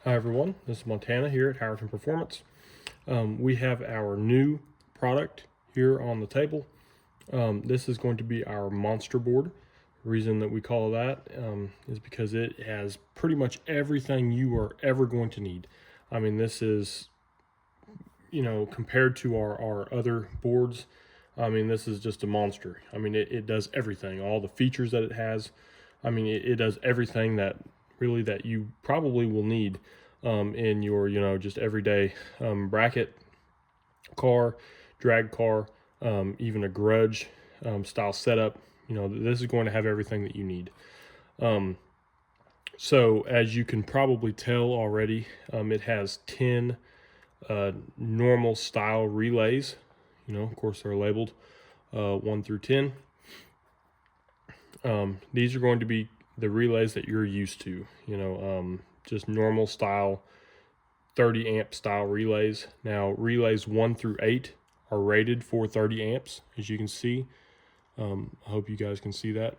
Hi everyone, this is Montana here at Howerton Performance. We have our new product here on the table. This is going to be our monster board. The reason that we call it that is because it has pretty much everything you are ever going to need. I mean, this is, compared to our other boards, I mean, this is just a monster. I mean, it does everything, all the features that it has. I mean, it does everything that really that you probably will need in your, just everyday bracket car, drag car, even a grudge style setup. This is going to have everything that you need. So as you can probably tell already, it has 10 normal style relays. Of course, they're labeled 1 through 10. These are going to be the relays that you're used to, just normal style 30 amp style relays. Now, relays 1 through 8 are rated for 30 amps, as you can see. I hope you guys can see that.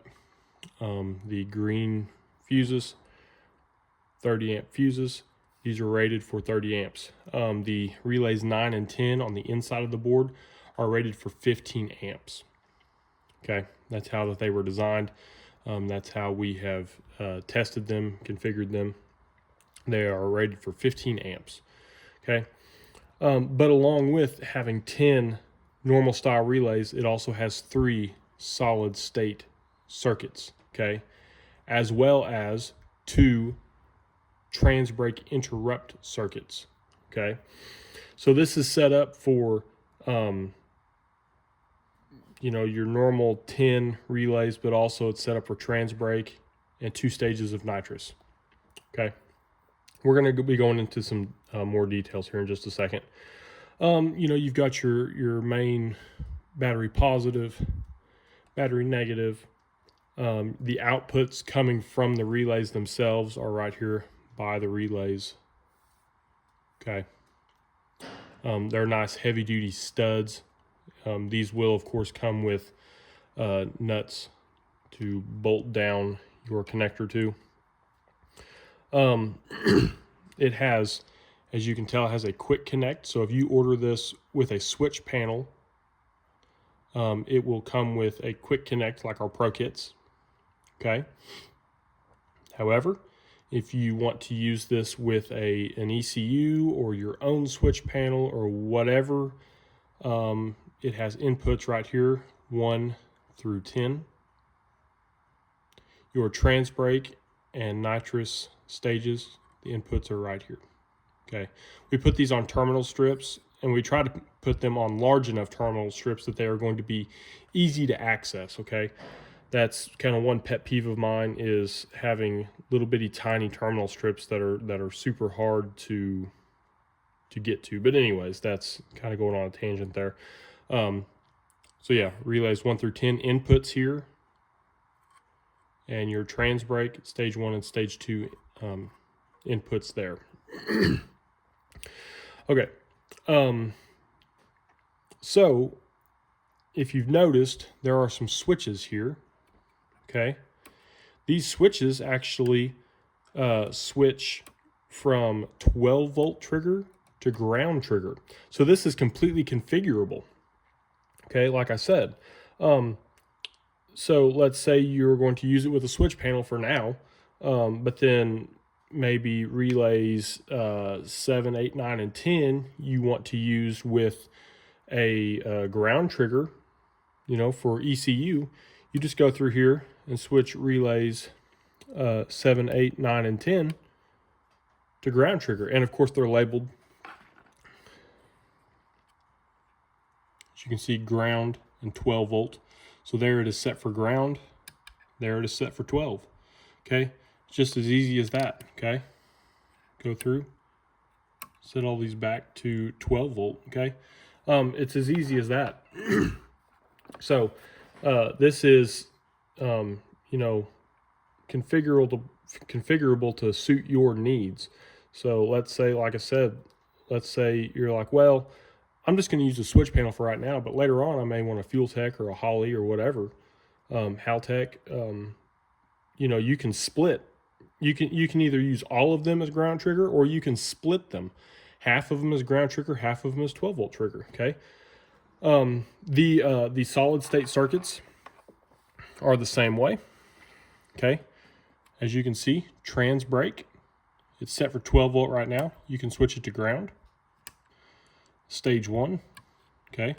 The green fuses, 30 amp fuses, these are rated for 30 amps. The relays 9 and 10 on the inside of the board are rated for 15 amps. Okay, that's how that they were designed. That's how we have tested them, configured them. They are rated for 15 amps. Okay, but along with having 10 normal style relays, it also has 3 solid state circuits. Okay, as well as 2 trans brake interrupt circuits. Okay, so this is set up for your normal 10 relays, but also it's set up for trans brake and 2 stages of nitrous. Okay, we're going to be going into some more details here in just a second. You've got your main battery positive, battery negative. The outputs coming from the relays themselves are right here by the relays. Okay, they're nice heavy duty studs. These will of course come with nuts to bolt down your connector to. It has, as you can tell, it has a quick connect. So if you order this with a switch panel, it will come with a quick connect like our Pro Kits. Okay. However, if you want to use this with an ECU or your own switch panel or whatever, it has inputs right here, 1 through 10. Your trans brake and nitrous stages, the inputs are right here. Okay, we put these on terminal strips, and we try to put them on large enough terminal strips that they are going to be easy to access. Okay, that's kind of one pet peeve of mine, is having little bitty tiny terminal strips that are super hard to get to. But anyways, that's kind of going on a tangent there. So yeah, relays 1 through 10, inputs here, and your trans brake, stage 1 and stage 2 inputs there. Okay, so if you've noticed, there are some switches here. Okay, these switches actually switch from 12 volt trigger to ground trigger. So this is completely configurable. Okay, like I said. So let's say you're going to use it with a switch panel for now, but then maybe relays 7, 8, 9, and 10 you want to use with a ground trigger, for ECU. You just go through here and switch relays 7, 8, 9, and 10 to ground trigger. And of course they're labeled. As you can see, ground and 12 volt. So there it is set for ground. There it is set for 12. Okay, it's just as easy as that. Okay, go through, set all these back to 12 volt. Okay, it's as easy as that. So this is configurable to suit your needs. So let's say, like I said, let's say you're like, well, I'm just going to use a switch panel for right now, but later on I may want a Fuel Tech or a Holley or whatever, Haltech. You can split you can either use all of them as ground trigger, or you can split them. Half of them is ground trigger, half of them is 12-volt trigger. Okay. The solid state circuits are the same way. Okay. As you can see, trans break. It's set for 12-volt right now. You can switch it to ground. Stage 1. Okay.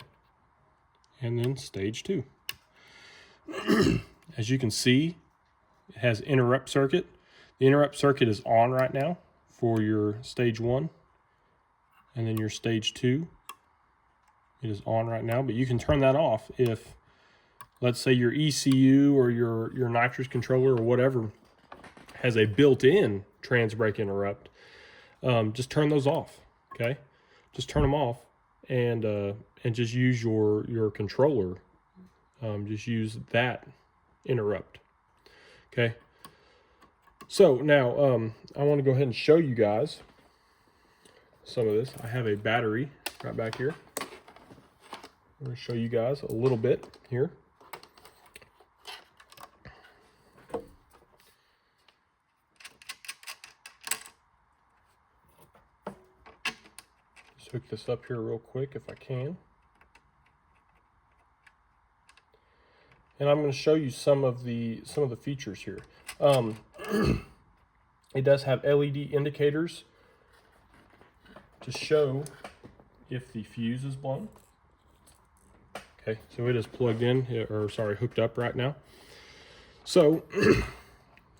And then stage 2. As you can see, it has interrupt circuit. The interrupt circuit is on right now for your stage 1. And then your stage 2, it is on right now, but you can turn that off if, let's say, your ECU or your nitrous controller or whatever has a built-in trans break interrupt. Just turn those off. Okay, just turn them off, and just use your controller. Just use that interrupt. Okay. So now I want to go ahead and show you guys some of this. I have a battery right back here. I'm going to show you guys a little bit here. Just hook this up here real quick if I can. And I'm going to show you some of the features here. It does have LED indicators to show if the fuse is blown. Okay, so it is plugged in, or sorry, hooked up right now. So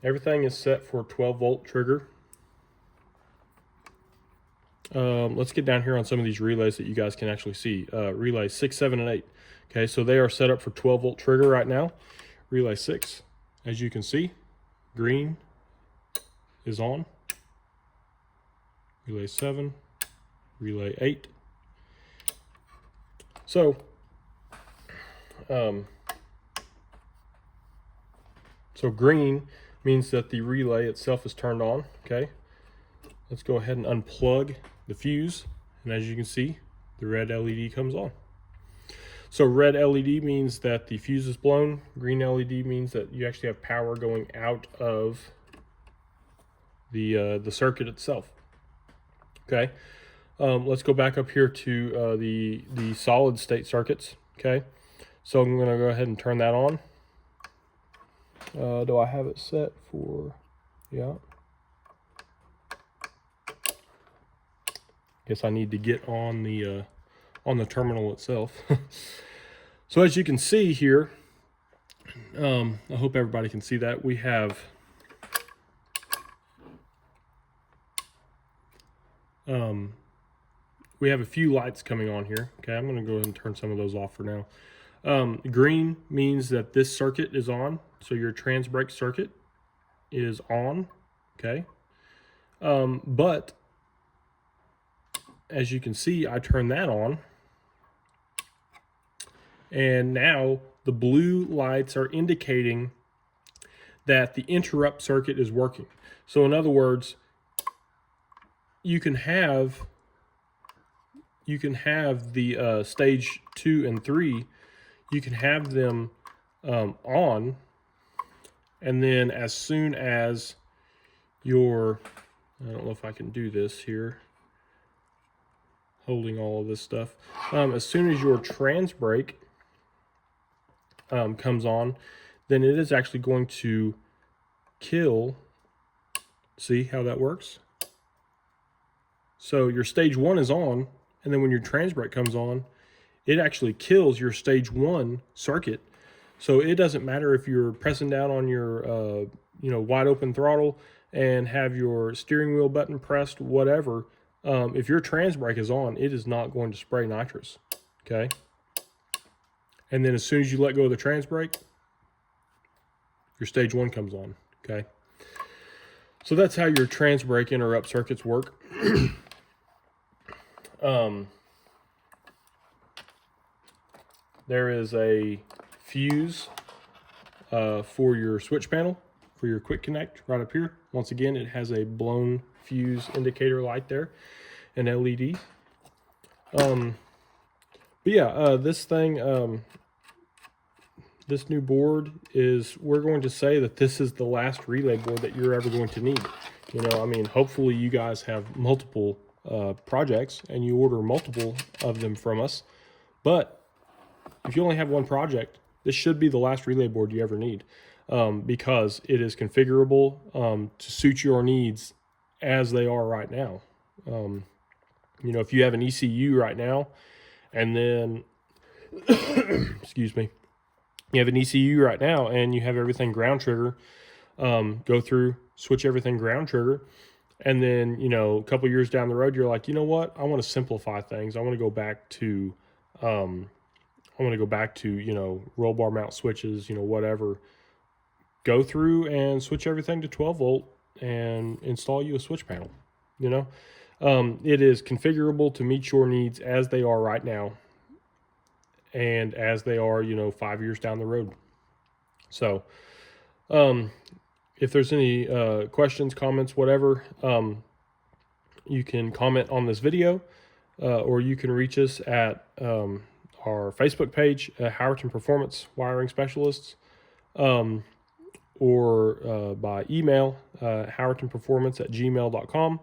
everything is set for 12-volt trigger. Let's get down here on some of these relays that you guys can actually see. Relays 6, 7, and 8. Okay, so they are set up for 12-volt trigger right now. Relay 6, as you can see, green is on. Relay 7, relay 8. So, green means that the relay itself is turned on. Okay, let's go ahead and unplug the fuse, and as you can see, the red LED comes on. So red LED means that the fuse is blown. Green LED means that you actually have power going out of the circuit itself. Okay, let's go back up here to the solid state circuits. Okay, so I'm going to go ahead and turn that on. Do I have it set for? Yeah. Guess I need to get on the terminal itself. So as you can see here, I hope everybody can see that we have a few lights coming on here. Okay, I'm going to go ahead and turn some of those off for now. Green means that this circuit is on, so your trans break circuit is on. Okay, but as you can see, I turn that on, and now the blue lights are indicating that the interrupt circuit is working. So in other words, you can have the stage 2 and 3, you can have them on, and then as soon as your, I don't know if I can do this here, holding all of this stuff, as soon as your trans break comes on, then it is actually going to kill. See how that works? So your stage 1 is on, and then when your trans break comes on, it actually kills your stage 1 circuit. So it doesn't matter if you're pressing down on your wide open throttle and have your steering wheel button pressed, whatever. If your trans brake is on, it is not going to spray nitrous. Okay. And then as soon as you let go of the trans brake, your stage 1 comes on. Okay. So that's how your trans brake interrupt circuits work. There is a fuse for your switch panel, for your quick connect right up here. Once again, it has a blown fuse indicator light there, an LED. But yeah, this thing, this new board is, we're going to say that this is the last relay board that you're ever going to need. You know, I mean, hopefully you guys have multiple projects and you order multiple of them from us. But if you only have one project, this should be the last relay board you ever need, because it is configurable to suit your needs as they are right now. You know, if you have an ECU right now, and then, excuse me, you have an ECU right now and you have everything ground trigger, go through, switch everything ground trigger. And then, you know, a couple years down the road, you're like, you know what? I want to simplify things. I want to go back to, you know, roll bar mount switches, you know, whatever. Go through and switch everything to 12 volt and install you a switch panel. You know, it is configurable to meet your needs as they are right now, and as they are, you know, 5 years down the road. So, if there's any questions, comments, whatever, you can comment on this video, or you can reach us at our Facebook page, Howerton Performance Wiring Specialists, or by email, howertonperformance@gmail.com,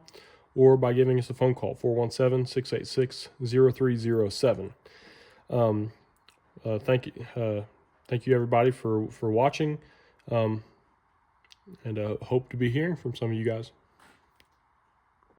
or by giving us a phone call, 417-686-0307. Thank you everybody for watching, and hope to be hearing from some of you guys.